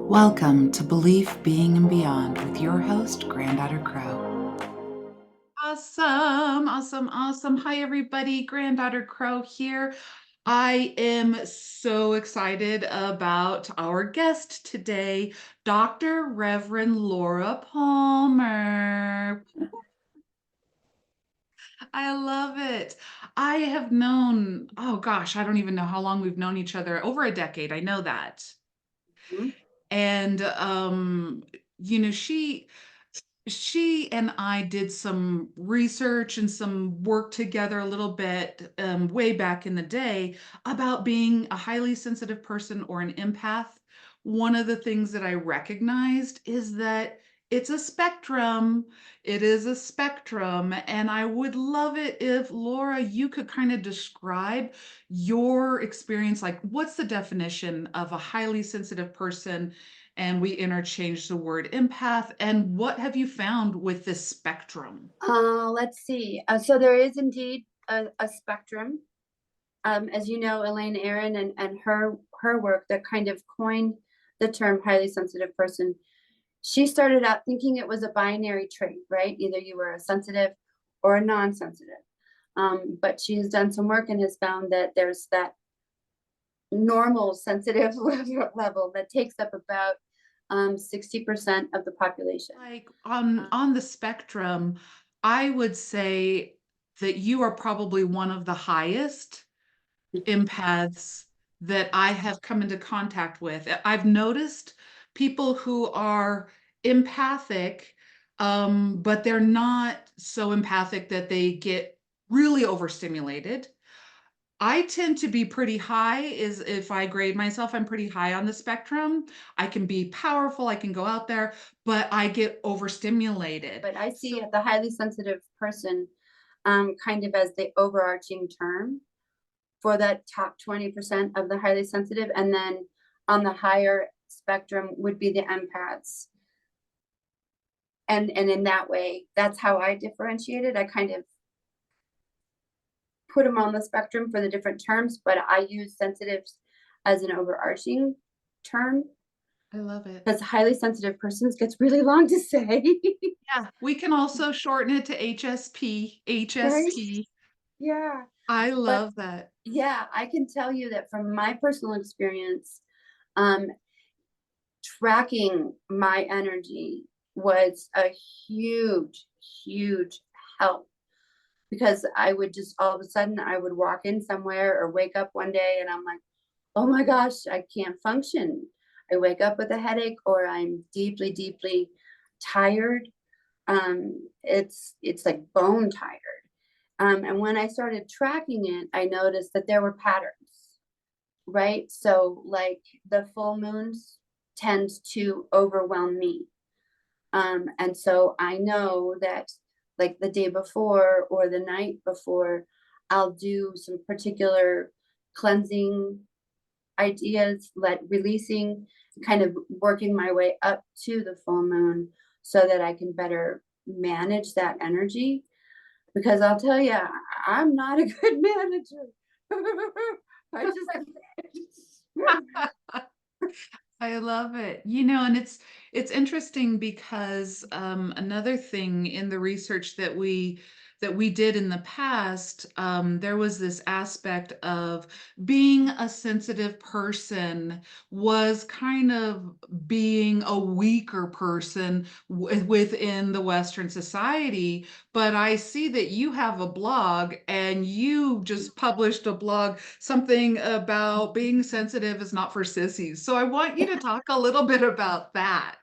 Welcome to Belief, Being, and Beyond with your host, Granddaughter Crow. Awesome, awesome, awesome. Hi, everybody. Granddaughter Crow here. I am so excited about our guest today, Dr. Reverend Laura Palmer. I love it. I have known, oh gosh, I don't even know how long we've known each other. Over a decade, I know that. Mhm. And you know, she and I did some research and some work together a little bit way back in the day about being a highly sensitive person or an empath. One of the things that I recognized is that it's a spectrum. It is a spectrum. And I would love it if, Laura, you could kind of describe your experience. Like, what's the definition of a highly sensitive person? And we interchanged the word empath. And what have you found with this spectrum? Let's see. So there is indeed a spectrum. As you know, Elaine Aron and her work that kind of coined the term highly sensitive person. She started out thinking it was a binary trait, right? Either you were a sensitive or a non-sensitive. But she has done some work and has found that there's that normal sensitive level that takes up about 60% of the population. Like on the spectrum, I would say that you are probably one of the highest empaths that I have come into contact with. I've noticed people who are empathic, but they're not so empathic that they get really overstimulated. I tend to be pretty high, is if I grade myself, I'm pretty high on the spectrum. I can be powerful, I can go out there, but I get overstimulated. But I see So the highly sensitive person kind of as the overarching term for that top 20% of the highly sensitive. And then on the higher spectrum would be the empaths. And in that way, that's how I differentiate it. I kind of put them on the spectrum for the different terms, but I use sensitives as an overarching term I love it. because highly sensitive persons gets really long to say. Yeah, we can also shorten it to HSP. Right? HSP. Yeah. I But love that. yeah, I can tell you that from my personal experience, um, tracking my energy was a huge, huge help because I would just all of a sudden I would walk in somewhere or wake up one day and I'm like, oh my gosh, I can't function. I wake up with a headache or I'm deeply, deeply tired. It's like bone tired. And when I started tracking it, I noticed that there were patterns, right? So like the full moons tend to overwhelm me. And so I know that like the day before or the night before, I'll do some particular cleansing ideas, let releasing, kind of working my way up to the full moon so that I can better manage that energy. Because I'll tell you, I'm not a good manager. I just I love it. And it's interesting because another thing in the research that we did in the past, there was this aspect of being a sensitive person was kind of being a weaker person within the Western society. But I see that you have a blog and you just published a blog, something about being sensitive is not for sissies. So I want you to talk a little bit about that.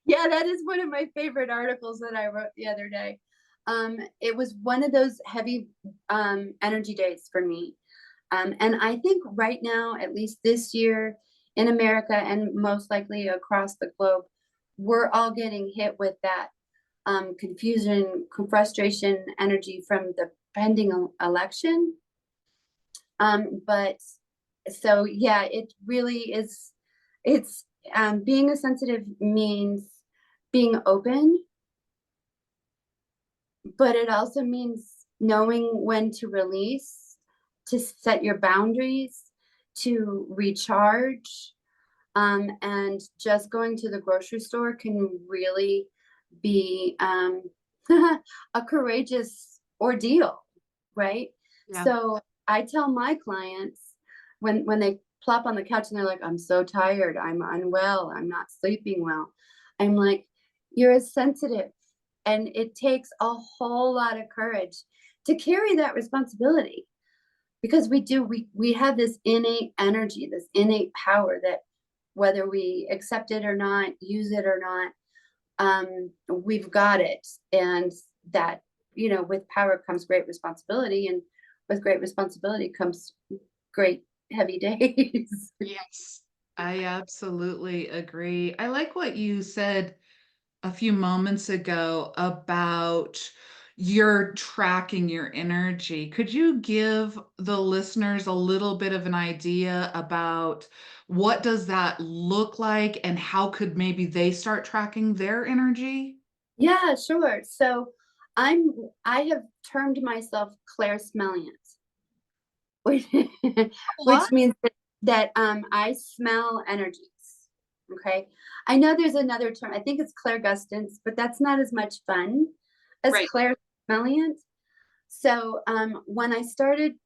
yeah, that is one of my favorite articles that I wrote the other day. It was one of those heavy energy days for me. And I think right now, at least this year in America and most likely across the globe, we're all getting hit with that confusion, frustration, energy from the pending election. But so, yeah, it really is. It's being a sensitive means being open, but it also means knowing when to release, to set your boundaries, to recharge, And just going to the grocery store can really be a courageous ordeal, right? Yeah. So I tell my clients when they plop on the couch and they're like, "I'm so tired, I'm unwell, I'm not sleeping well." I'm like, "You're as sensitive, and it takes a whole lot of courage to carry that responsibility." Because we have this innate energy, this innate power that whether we accept it or not, use it or not, we've got it. And that, with power comes great responsibility, and with great responsibility comes great heavy days. Yes. I absolutely agree. I like what you said a few moments ago about you're tracking your energy. Could you give the listeners a little bit of an idea about what does that look like and how could maybe they start tracking their energy? Yeah, sure. So I'm I have termed myself clairsmelliant, which What? which means that I smell energies. Okay. I know there's another term. I think it's clairgustance, but that's not as much fun as Right. clairsmelliant. So when I started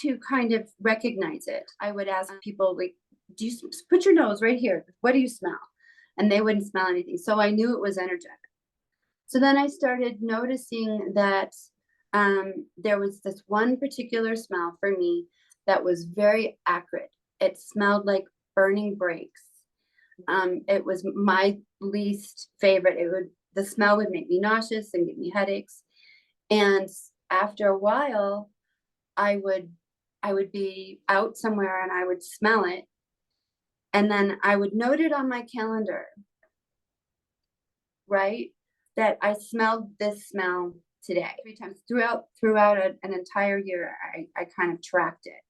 to kind of recognize it, I would ask people like, "Do you put your nose right here? What do you smell?" And they wouldn't smell anything. So I knew it was energetic. So then I started noticing that there was this one particular smell for me that was very acrid. It smelled like burning brakes. It was my least favorite. The smell would make me nauseous and give me headaches. And after a while, I would I would be out somewhere and I would smell it, and then I would note it on my calendar, right? That I smelled this smell today. 3 times throughout an entire year, I kind of tracked it.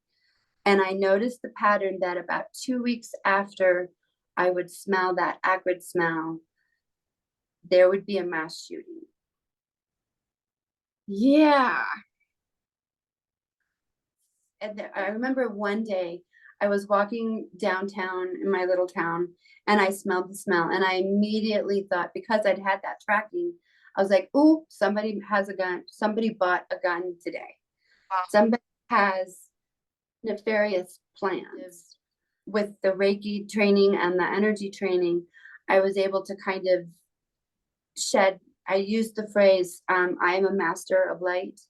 And I noticed the pattern that about 2 weeks after I would smell that acrid smell, there would be a mass shooting. Yeah. And I remember one day I was walking downtown in my little town and I smelled the smell. And I immediately thought, because I'd had that tracking, I was like, "Ooh, somebody has a gun. Somebody bought a gun today. Somebody has nefarious plans." With the Reiki training and the energy training, I was able to kind of shed, I used the phrase, I am a master of light.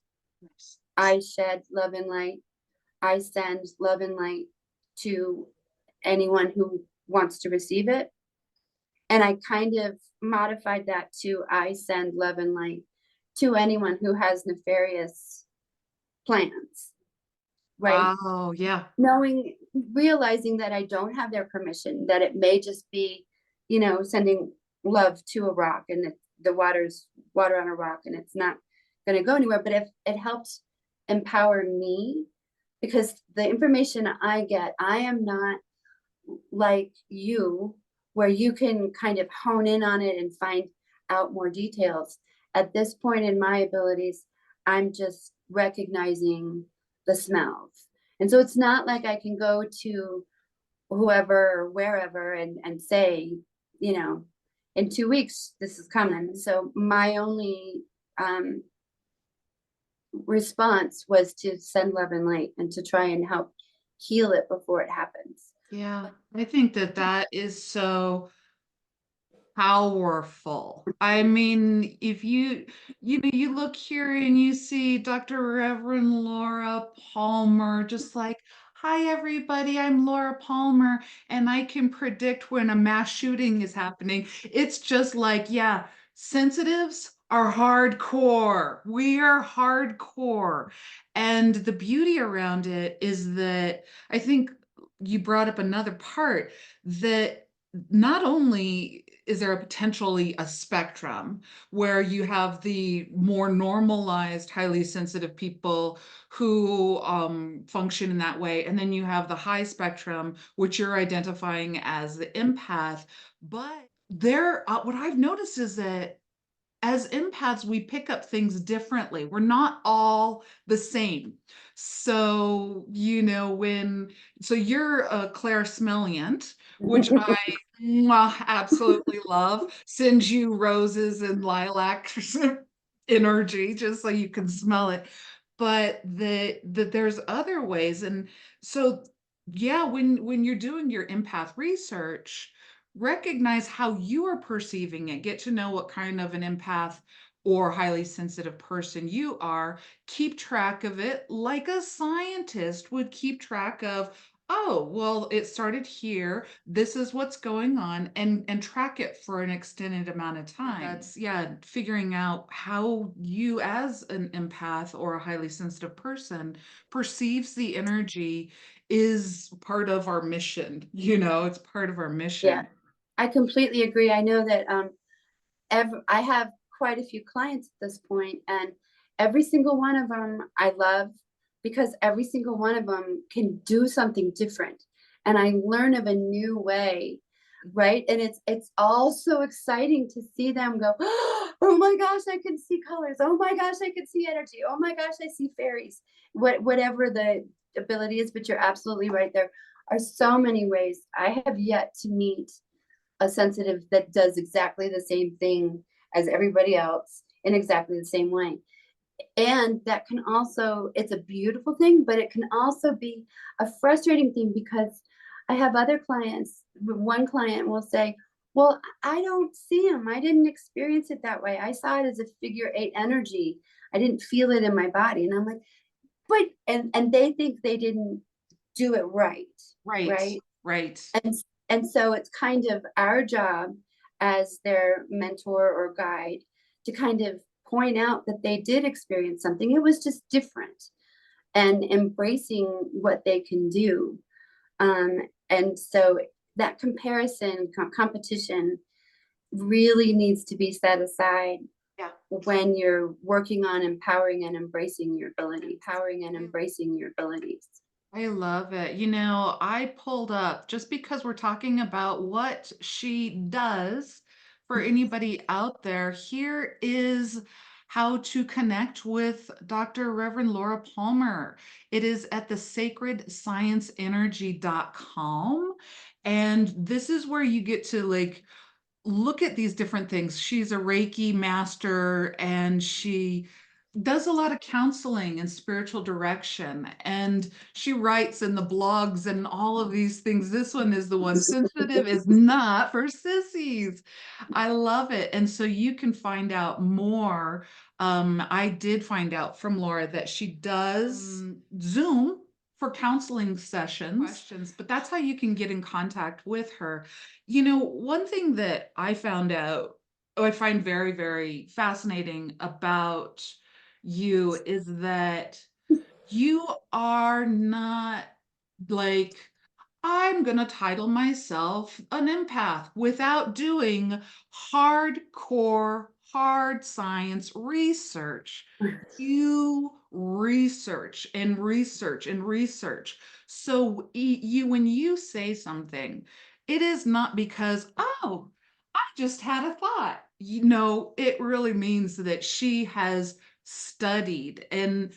Yes. I shed love and light. I send love and light to anyone who wants to receive it. And I kind of modified that to I send love and light to anyone who has nefarious plans, right? Wow. Yeah. Knowing, realizing that I don't have their permission, that it may just be, sending love to a rock and the water's water on a rock and it's not going to go anywhere. But if it helps empower me, because the information I get, I am not like you, where you can kind of hone in on it and find out more details. At this point in my abilities, I'm just recognizing the smells. And so it's not like I can go to whoever or wherever and say, you know, in 2 weeks, this is coming. So my only um, response was to send love and light and to try and help heal it before it happens. Yeah. I think that that is so powerful. I mean, if you look here and you see Dr. Reverend Laura Palmer, just like, "Hi, everybody, I'm Laura Palmer, and I can predict when a mass shooting is happening." It's just like, yeah, sensitives are hardcore. We are hardcore. And the beauty around it is that I think you brought up another part that not only is there a potentially a spectrum where you have the more normalized, highly sensitive people who function in that way, and then you have the high spectrum, which you're identifying as the empath. But there, what I've noticed is that as empaths, we pick up things differently. We're not all the same. So, so you're a clairsentient, which I absolutely love. Sends you roses and lilac energy just so you can smell it. But that there's other ways. And so, yeah, when you're doing your empath research, recognize how you are perceiving it, get to know what kind of an empath or highly sensitive person you are, keep track of it like a scientist would keep track of, oh, well, it started here, this is what's going on, and track it for an extended amount of time. That's, yeah, figuring out how you as an empath or a highly sensitive person perceives the energy is part of our mission. It's part of our Yeah, mission. I completely agree. I know that I have quite a few clients at this point, and every single one of them I love because every single one of them can do something different, and I learn of a new way, right? And it's all so exciting to see them go, oh my gosh, I can see colors. Oh my gosh, I can see energy. Oh my gosh, I see fairies. Whatever the ability is, but you're absolutely right. There are so many ways. I have yet to meet a sensitive that does exactly the same thing as everybody else in exactly the same way. And that can also, it's a beautiful thing, but it can also be a frustrating thing because I have other clients. One client will say, well, I don't see him. I didn't experience it that way. I saw it as a figure 8 energy. I didn't feel it in my body. And I'm like, but and they think they didn't do it right, Right, right? right. And so it's kind of our job as their mentor or guide to kind of point out that they did experience something. It was just different and embracing what they can do. And so that comparison, competition really needs to be set aside Yeah. when you're working on empowering and embracing your ability, empowering and embracing your abilities. I love it. I pulled up just because we're talking about what she does for anybody out there. Here is how to connect with Dr. Reverend Laura Palmer. It is at the sacredscienceenergy.com. And this is where you get to look at these different things. She's a Reiki master and she does a lot of counseling and spiritual direction. And she writes in the blogs and all of these things. This one is the one sensitive is not for sissies. I love it. And so you can find out more. I did find out from Laura that she does Zoom for counseling sessions, questions, but that's how you can get in contact with her. One thing that I found out, I find very, very fascinating about you is that you are not like, I'm going to title myself an empath without doing hardcore, hard science research. You research and research and research. So when you say something, it is not because, oh, I just had a thought. It really means that she has studied. And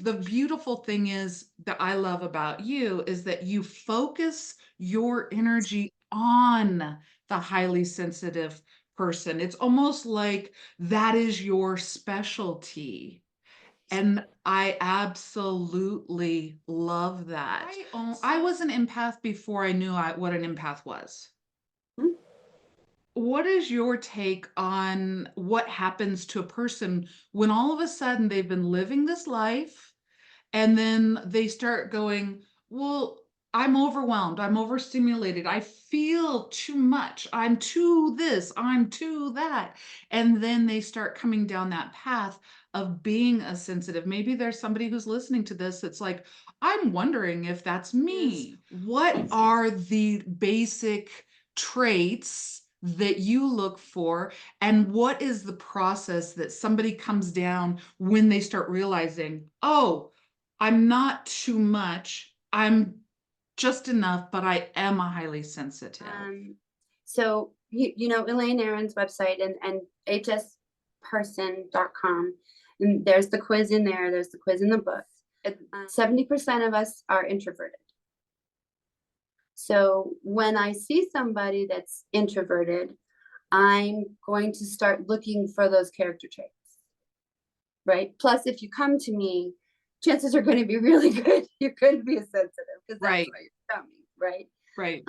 the beautiful thing is that I love about you is that you focus your energy on the highly sensitive person. It's almost like that is your specialty. And I absolutely love that. I was an empath before I knew what an empath was. What is your take on what happens to a person when all of a sudden they've been living this life and then they start going, well, I'm overwhelmed. I'm overstimulated. I feel too much. I'm too this. I'm too that. And then they start coming down that path of being a sensitive. Maybe there's somebody who's listening to this that's like, I'm wondering if that's me. What are the basic traits that you look for? And what is the process that somebody comes down when they start realizing, oh, I'm not too much. I'm just enough, but I am a highly sensitive. So you know Elaine Aron's website and HS person.com. And there's the quiz in there, there's the quiz in the book. 70% of us are introverted. So when I see somebody that's introverted, I'm going to start looking for those character traits, right? Plus, if you come to me, chances are going to be really good. You're going to be a sensitive because that's Right, why you're coming, right? right.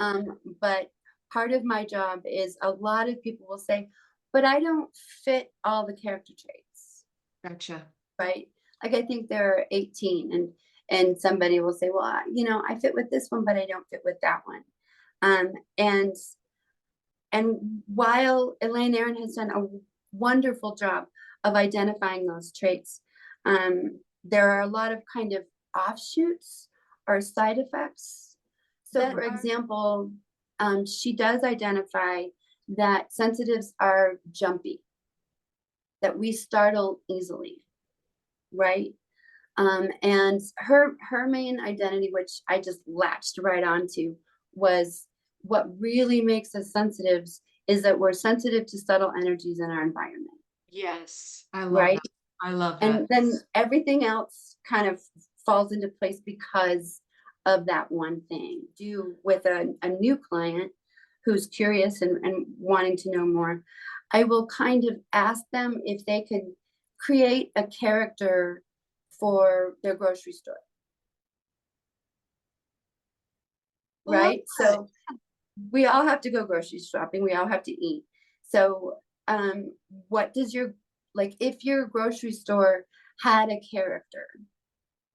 But part of my job is a lot of people will say, but I don't fit all the character traits, Gotcha. right? Like I think there are 18 and somebody will say, well, I fit with this one, but I don't fit with that one. Um, and and while Elaine Aron has done a wonderful job of identifying those traits, there are a lot of kind of offshoots or side effects. So, for example, she does identify that sensitives are jumpy, that we startle easily, right? And her main identity, which I just latched right onto, was what really makes us sensitives is that we're sensitive to subtle energies in our environment, Yes, I love right? that. I love that. And then everything else kind of falls into place because of that one thing. Do with a new client who's curious and wanting to know more, I will kind of ask them if they could create a character for their grocery store, I love right? that. So we all have to go grocery shopping, we all have to eat. So what does your like if your grocery store had a character,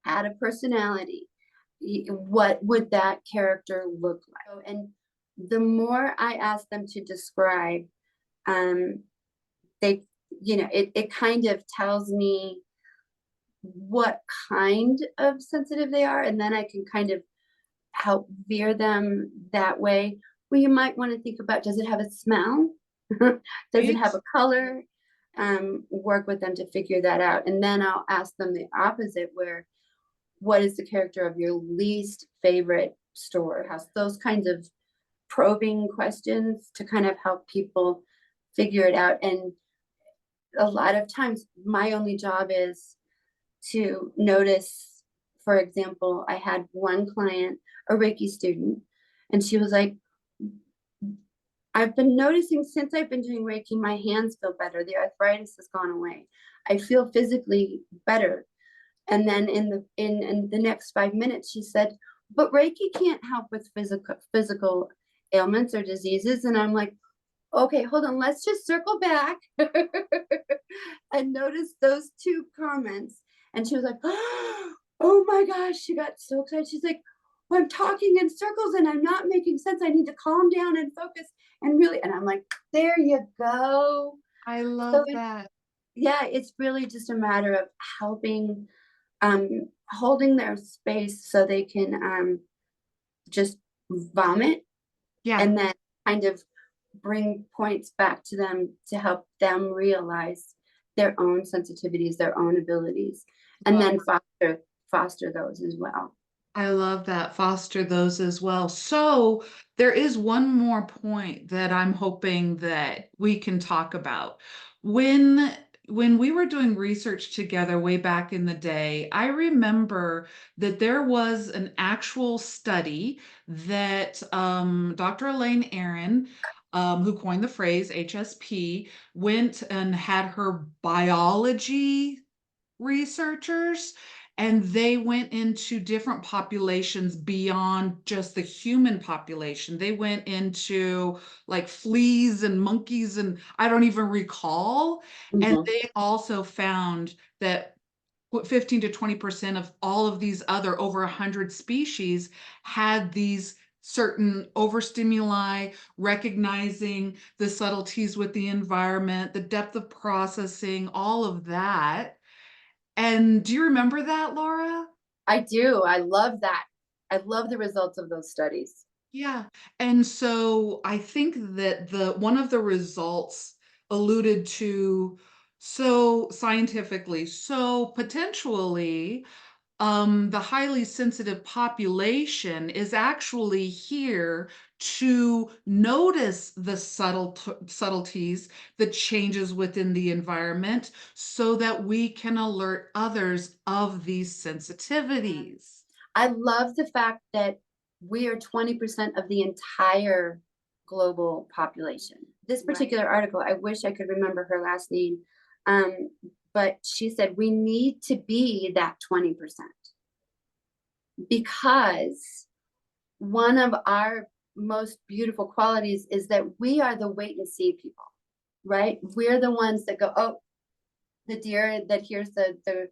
had a personality, what would that character look like? And the more I ask them to describe, um, they, it kind of tells me what kind of sensitive they are, and then I can kind of help veer them that way. Well, you might want to think about, does it have a smell? Does it Right? have a color? Work with them to figure that out. And then I'll ask them the opposite, where what is the character of your least favorite storehouse? Those kinds of probing questions to kind of help people figure it out. And a lot of times, my only job is to notice. For example, I had one client, a Reiki student, and she was like, I've been noticing since I've been doing Reiki, my hands feel better. The arthritis has gone away. I feel physically better. And then in the next 5 minutes, she said, "But Reiki can't help with physical ailments or diseases." And I'm like, "Okay, hold on. Let's just circle back and notice those two comments." And she was like, "Oh my gosh!" She got so excited. She's like, "I'm talking in circles and I'm not making sense. I need to calm down and focus and really." And I'm like, "There you go." I So love it's that. yeah, it's really just a matter of helping, holding their space so they can just vomit Yeah. and then kind of bring points back to them to help them realize their own sensitivities, their own abilities, and Love then foster those as well. I love that, foster those as well. So, there is one more point that I'm hoping that we can talk about. When when we were doing research together way back in the day, I remember that there was an actual study that Dr. Elaine Aron, who coined the phrase HSP, went and had her biology researchers, and they went into different populations beyond just the human population. They went into like fleas and monkeys, and I don't even recall. And Mhm, they also found that 15 to 20% of all of these other over 100 species had these certain overstimuli, recognizing the subtleties with the environment, the depth of processing, all of that. And do you remember that, Laura? I do. I love that. I love the results of those studies. Yeah. And so I think that the one of the results alluded to so scientifically, so potentially, the highly sensitive population is actually here to notice the subtleties, the changes within the environment, so that we can alert others of these sensitivities. I love the fact that we are 20% of the entire global population. This Right. particular article, I wish I could remember her last name, um, but she said we need to be that 20% because one of our most beautiful qualities is that we are the wait and see people, right? We're the ones that go, oh, the deer that hears the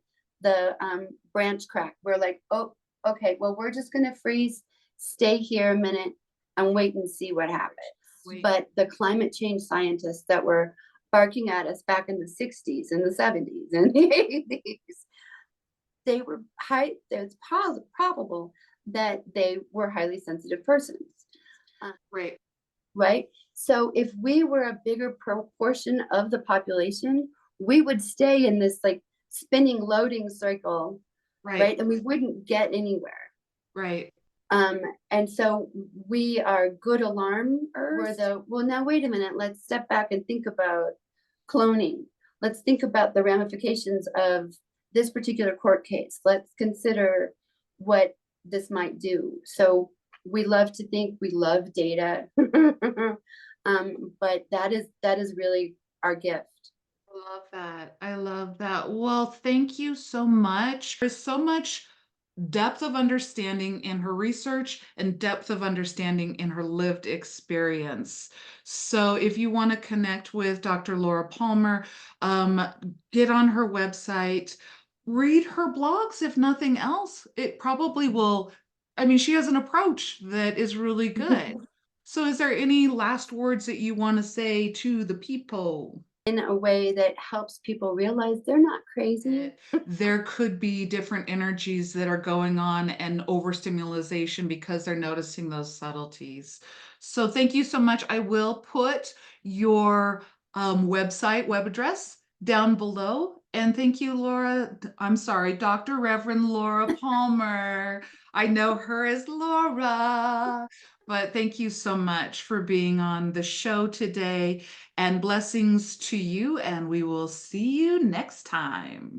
branch crack. We're like, oh, okay, well, we're just gonna freeze, stay here a minute, and wait and see what happens. Wait. But the climate change scientists that were barking at us back in the 60s and the 70s and the 80s, they were high, it's probable that they were highly sensitive persons. Right. Right? So if we were a bigger proportion of the population, we would stay in this like spinning loading cycle, Right. right? And we wouldn't get anywhere. Right. Um, and so we are good alarmers. We're the, well, now wait a minute, let's step back and think about cloning. Let's think about the ramifications of this particular court case. Let's consider what this might do. So we love to think we love data, but that is really our gift. I love that. I love that. Well, thank you so much. There's so much depth of understanding in her research and depth of understanding in her lived experience. So, if you want to connect with Dr. Laura Palmer, um, get on her website, read her blogs, if nothing else. It probably will. I mean, she has an approach that is really good. So, is there any last words that you want to say to the people? In a way that helps people realize they're not crazy. That there could be different energies that are going on and overstimulation because they're noticing those subtleties. So thank you so much. I will put your web address down below. And thank you, Laura. I'm sorry, Dr. Reverend Laura Palmer. I know her as Laura, but thank you so much for being on the show today, and blessings to you, and we will see you next time.